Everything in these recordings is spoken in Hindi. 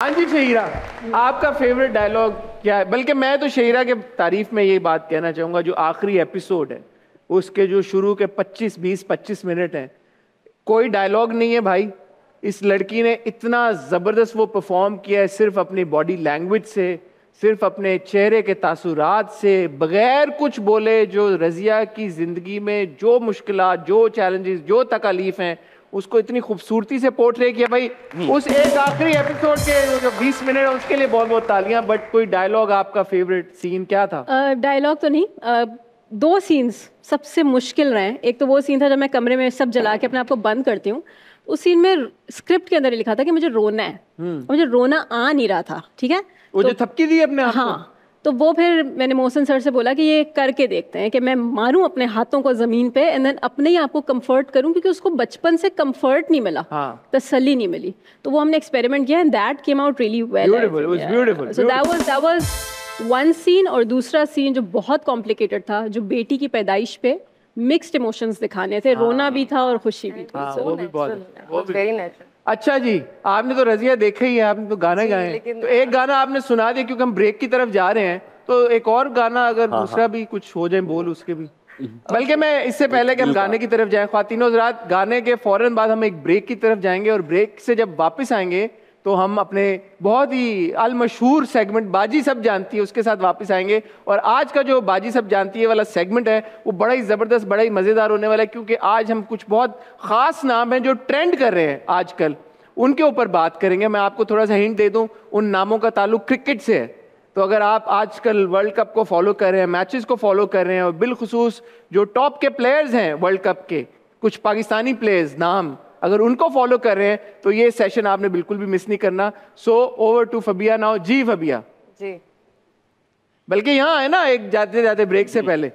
हाँ जी शहीरा, आपका फेवरेट डायलॉग क्या है? बल्कि मैं तो शहीरा के तारीफ में ये बात कहना चाहूँगा, जो आखिरी एपिसोड है उसके जो शुरू के 25 मिनट हैं, कोई डायलॉग नहीं है भाई। इस लड़की ने इतना ज़बरदस्त वो परफॉर्म किया है, सिर्फ अपनी बॉडी लैंग्वेज से, सिर्फ अपने चेहरे के तासुरात से, बगैर कुछ बोले। जो रज़िया की ज़िंदगी में जो मुश्किलात, जो चैलेंजेस, जो तकालीफ हैं, उसको इतनी खूबसूरती से पोर्ट्रे किया भाई। उस एक आखिरी एपिसोड के जो 20 मिनट है उसके लिए बहुत बहुत तालियां। बट कोई डायलॉग आपका फेवरेट सीन क्या था? डायलॉग तो नहीं, दो सीन्स सबसे मुश्किल रहे। एक तो वो सीन था जब मैं कमरे में सब जला के अपने आप को बंद करती हूँ। उस सीन में स्क्रिप्ट के अंदर लिखा था कि मुझे रोना है, मुझे रोना आ नहीं रहा था। ठीक है, वो जो थपकी दी अपने आप को। हाँ, तो वो फिर मैंने मोहसिन सर से बोला कि ये करके देखते हैं कि मैं मारूं अपने हाथों को ज़मीन पे एंड देन अपने ही आप को कंफर्ट करूं, क्योंकि उसको बचपन से कंफर्ट नहीं मिला, तसल्ली नहीं मिली। तो वो हमने एक्सपेरिमेंट किया and that came out really well. Beautiful. So that was one scene. और दूसरा सीन जो बहुत कॉम्प्लिकेटेड था, जो बेटी की पैदाइश पे मिक्स्ड इमोशंस दिखाने थे, रोना भी था और खुशी भी थी। वो भी बहुत वेरी नेचुरल। अच्छा जी, आपने तो रज़िया देखा ही है, आपने तो गाने गाए हैं, तो एक गाना आपने सुना दिया क्योंकि हम ब्रेक की तरफ जा रहे हैं, तो एक और गाना अगर दूसरा भी कुछ हो जाए बोल उसके भी। बल्कि मैं इससे पहले कि हम गाने की तरफ जाएं, ख्वातीनो हज़रात, गाने के फौरन बाद हम एक ब्रेक की तरफ जाएंगे और ब्रेक से जब वापस आएंगे तो हम अपने बहुत ही अल मशहूर सेगमेंट बाजी सब जानती है उसके साथ वापस आएंगे। और आज का जो बाजी सब जानती है वाला सेगमेंट है वो बड़ा ही ज़बरदस्त, बड़ा ही मज़ेदार होने वाला है, क्योंकि आज हम कुछ बहुत ख़ास नाम हैं जो ट्रेंड कर रहे हैं आजकल, उनके ऊपर बात करेंगे। मैं आपको थोड़ा सा हिंट दे दूं, उन नामों का ताल्लुक क्रिकेट से है। तो अगर आप आजकल वर्ल्ड कप को फॉलो कर रहे हैं, मैचेस को फॉलो कर रहे हैं, और बिलखुसूस जो टॉप के प्लेयर्स हैं वर्ल्ड कप के, कुछ पाकिस्तानी प्लेयर्स नाम, अगर उनको फॉलो कर रहे हैं तो ये सेशन आपने बिल्कुल भी मिस नहीं करना। So over to Fabiya now. Ji Fabiya ji, बल्कि यहाँ है ना, एक जाते जाते ब्रेक से पहले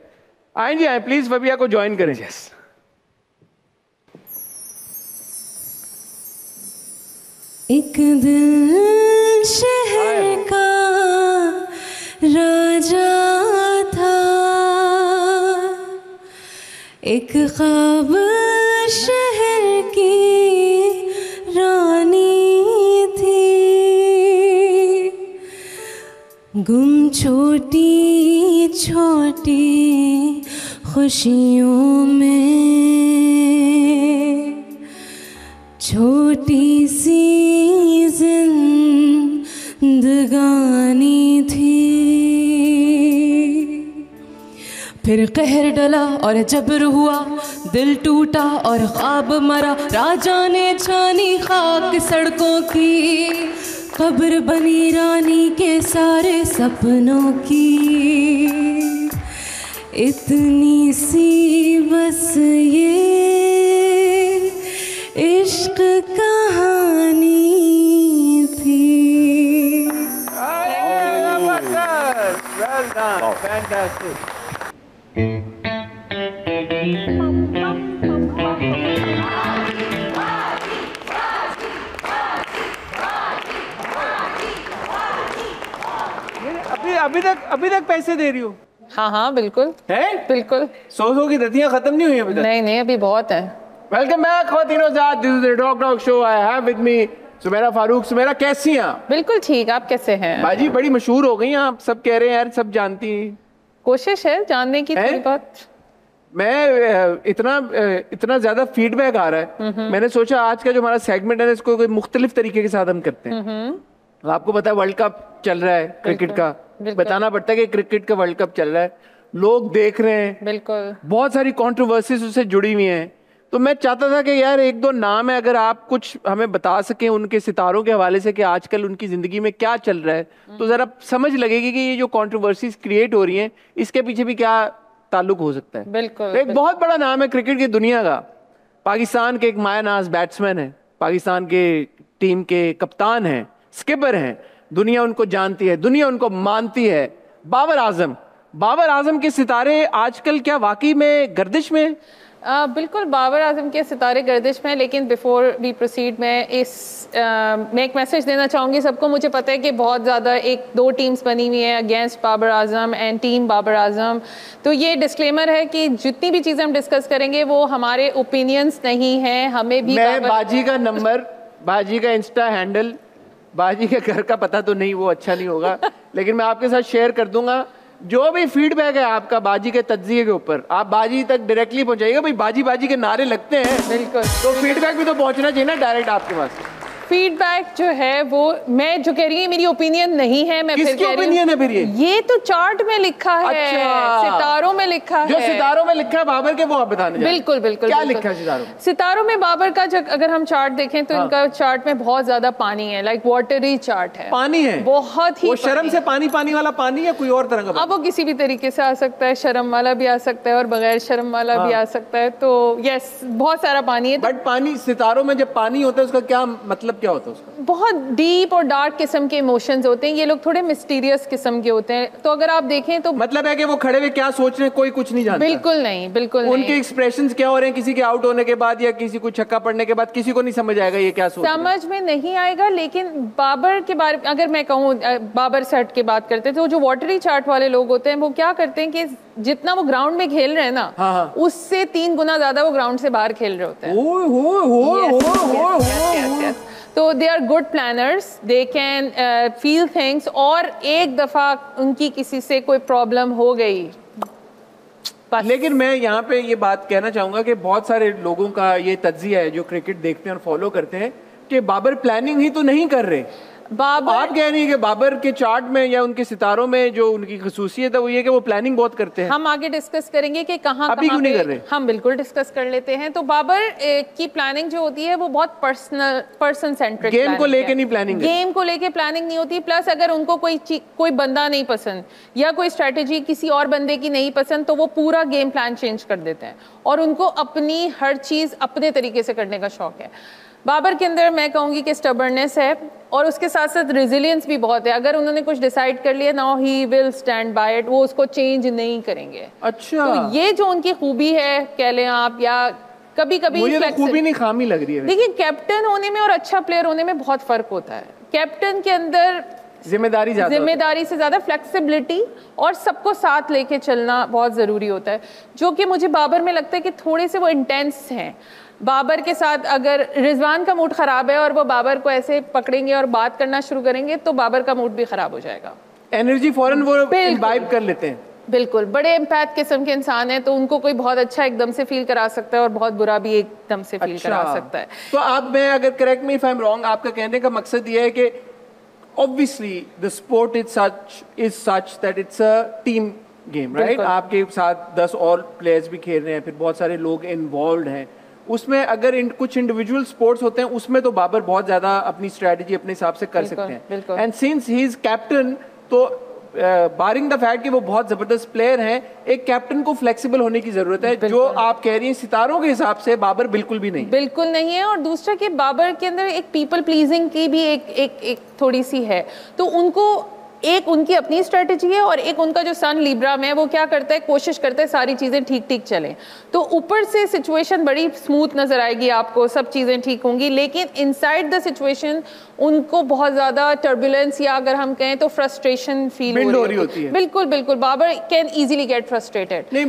आए जी, आए प्लीज फबिया को ज्वाइन करें। एक दिल शहर का राजा था, एक ख्वाब शहर की रानी थी, गुम छोटी छोटी खुशियों में छोटी सी जिंदगानी थी। फिर कहर डला और जबर हुआ, दिल टूटा और ख्वाब मरा, राजा ने छानी खाक सड़कों की, कब्र बनी रानी के सारे सपनों की। इतनी सी बस ये इश्क कहानी थी। अभी तक पैसे दे रही हो? हाँ हाँ बिल्कुल है, बिल्कुल। 100 की दतियां खत्म नहीं हुई अभी तक? नहीं अभी बहुत है। वेलकम बैक ख्वातीनो हज़रात, this is the talk show. I have with me Sumera Farooq. Sumera कैसी हैं आप? बिल्कुल ठीक, आप कैसे हैं? बाजी बड़ी मशहूर हो गई, आप सब कह रहे हैं यार, सब जानती हैं। कोशिश है जानने की थोड़ी बहुत। मैं इतना ज्यादा फीडबैक आ रहा है, मैंने सोचा आज का जो हमारा सेगमेंट है इसको कोई मुख्तलिफ तरीके के साथ हम करते हैं। आपको पता है वर्ल्ड कप चल रहा है क्रिकेट का, बताना पड़ता है कि क्रिकेट का वर्ल्ड कप चल रहा है, लोग देख रहे हैं, बिल्कुल बहुत सारी कंट्रोवर्सीज उससे जुड़ी हुई हैं। तो मैं चाहता था कि यार एक दो नाम है, अगर आप कुछ हमें बता सकें उनके सितारों के हवाले से कि आजकल उनकी जिंदगी में क्या चल रहा है, तो जरा समझ लगेगी कि ये जो कंट्रोवर्सीज क्रिएट हो रही हैं इसके पीछे भी क्या ताल्लुक हो सकता है। बिल्कुल। एक बहुत बड़ा नाम है क्रिकेट की दुनिया का, पाकिस्तान के एक मायनाज बैट्समैन है, पाकिस्तान के टीम के कप्तान हैं, स्किपर हैं, दुनिया उनको जानती है, दुनिया उनको मानती है, बाबर आजम। बाबर आजम के सितारे आजकल क्या वाकई में गर्दिश में? बिल्कुल बाबर आजम के सितारे गर्दिश में। लेकिन बिफोर वी प्रोसीड मैं एक मैसेज देना चाहूँगी सबको। मुझे पता है कि बहुत ज़्यादा 1-2 टीम्स बनी हुई हैं against Babar Azam and team Babar Azam. तो ये डिस्क्लेमर है कि जितनी भी चीज़ें हम डिस्कस करेंगे वो हमारे ओपिनियंस नहीं हैं, हमें भी मैं बाजी का नंबर, बाजी का इंस्टा हैंडल बाजी के घर का पता तो नहीं, वो अच्छा नहीं होगा लेकिन मैं आपके साथ शेयर कर दूंगा जो भी फीडबैक है आपका बाजी के तज्जिए के ऊपर, आप बाजी तक डायरेक्टली पहुंचाइएगा। भाई बाजी बाजी के नारे लगते हैं, बिल्कुल, तो फीडबैक भी तो पहुंचना चाहिए ना डायरेक्ट आपके पास। फीडबैक जो है वो मैं जो कह रही हूँ मेरी ओपिनियन नहीं है, मैं किसकी ओपिनियन है फिर? ये तो चार्ट में लिखा है। अच्छा। सितारों में लिखा है, जो सितारों में लिखा है बाबर के, वो आप बताने जाएं। बिल्कुल बिल्कुल। क्या लिखा है सितारों में? सितारों में बाबर का अगर हम चार्ट देखें तो इनका चार्ट में बहुत ज्यादा पानी है, लाइक वाटरी चार्ट है। पानी है बहुत ही, वो शर्म से पानी पानी वाला पानी या कोई और तरह का? अब वो किसी भी तरीके से आ सकता है, शर्म वाला भी आ सकता है और बगैर शर्म वाला भी आ सकता है। तो यस, बहुत सारा पानी है। बट पानी, सितारों में जब पानी होता है उसका क्या मतलब, क्या होता है उसका? बहुत डीप और डार्क किस्म के इमोशंस होते हैं। ये लोग थोड़े मिस्टीरियस किस्म के होते हैं। तो अगर आप देखें तो मतलब है कि वो खड़े हुए क्या सोच रहे हैं कोई कुछ नहीं जानता। बिल्कुल नहीं, बिल्कुल नहीं। उनके एक्सप्रेशंस क्या हो रहे हैं किसी के आउट होने के बाद या किसी को छक्का पड़ने के बाद, किसी को नहीं समझ आएगा ये क्या सोच रहे हैं। समझ में नहीं आएगा। लेकिन बाबर के बारे में अगर मैं कहूँ, बाबर सेट की बात करते हैं तो जो वाटरी चार्ट वाले लोग होते हैं वो क्या करते हैं कि जितना वो ग्राउंड में खेल रहे हैं ना, हाँ। उससे 3 गुना ज्यादा वो ग्राउंड से बाहर खेल रहे होते हैं। तो they are good planners, they can feel things. और एक दफा उनकी किसी से कोई प्रॉब्लम हो गई, लेकिन मैं यहाँ पे ये बात कहना चाहूंगा कि बहुत सारे लोगों का ये तज्जिया है जो क्रिकेट देखते हैं और फॉलो करते हैं कि बाबर प्लानिंग ही तो नहीं कर रहे। बाबर, आप कह रही है कि बाबर के चार्ट में या उनके सितारों में जो उनकी खसूसियत है वो ये कि वो प्लानिग बहुत करते हैं। हम आगे डिस्कस करेंगे कि कहाँ क्यों नहीं कर रहे। हम बिल्कुल डिस्कस कर लेते हैं। तो बाबर की प्लानिंग जो होती है वो बहुत पर्सन सेंट्रिक, गेम को लेके नहीं प्लानिंग, गेम को लेके प्लानिंग नहीं होती। प्लस अगर उनको कोई बंदा नहीं पसंद या कोई स्ट्रेटेजी किसी और बंदे की नहीं पसंद तो वो पूरा गेम प्लान चेंज कर देते हैं और उनको अपनी हर चीज अपने तरीके से करने का शौक है। बाबर के अंदर मैं कहूँगी कि स्टबर्नेस है और उसके साथ साथ रेजिलियंस भी बहुत है। अगर उन्होंने कुछ डिसाइड कर लिया, now he will stand by it, वो उसको चेंज नहीं करेंगे। अच्छा, तो ये जो उनकी खूबी है कह लें आप, या कभी कभी मुझे तो खूबी नहीं खामी लग रही है। देखिए, कैप्टन होने में और अच्छा प्लेयर होने में बहुत फर्क होता है। कैप्टन के अंदर जिम्मेदारी से ज्यादा फ्लेक्सिबिलिटी और सबको साथ लेके चलना बहुत जरूरी होता है, जो कि मुझे बाबर में लगता है कि थोड़े से वो इंटेंस हैं। बाबर के साथ अगर रिजवान का मूड खराब है और वो बाबर को ऐसे पकड़ेंगे और बात करना शुरू करेंगे तो बाबर का मूड भी खराब हो जाएगा। एनर्जी फौरन वो इम्बाइब कर लेते हैं। बिल्कुल, बड़े एम्पैथ किस्म के इंसान हैं तो उनको कोई बहुत अच्छा एकदम से फील करा सकता है और बहुत बुरा भी एकदम से फील करा सकता है। तो आप, मैं अगर correct me if I am wrong, आपका कहने का मकसद ये है कि obviously the sport is such that it's a team game, right? आपके साथ 10 और प्लेयर्स भी खेल रहे हैं, फिर बहुत सारे लोग इन्वॉल्व हैं उसमें। अगर कुछ इंडिविजुअल स्पोर्ट्स होते हैं उसमें तो बाबर बहुत ज्यादा अपनी स्ट्रेटजी अपने हिसाब से कर सकते हैं। And since he is captain, तो बारिंग द फैक्ट कि वो बहुत जबरदस्त प्लेयर हैं, एक कैप्टन को फ्लेक्सिबल होने की जरूरत है। जो आप कह रही हैं सितारों के हिसाब से बाबर बिल्कुल भी नहीं है। और दूसरा कि बाबर के अंदर एक पीपल प्लीजिंग की भी एक थोड़ी सी है। तो उनको एक उनकी अपनी स्ट्रेटेजी है और एक उनका जो सन लिब्रा में है वो क्या करता है, कोशिश करता है सारी चीज़ें ठीक ठीक चलें। तो ऊपर से सिचुएशन बड़ी स्मूथ नज़र आएगी आपको, सब चीज़ें ठीक होंगी, लेकिन इनसाइड द सिचुएशन उनको बहुत ज़्यादा टर्बुलेंस या अगर हम कहें तो फ्रस्ट्रेशन फील हो रही होती है। बिल्कुल, Babar can easily get frustrated.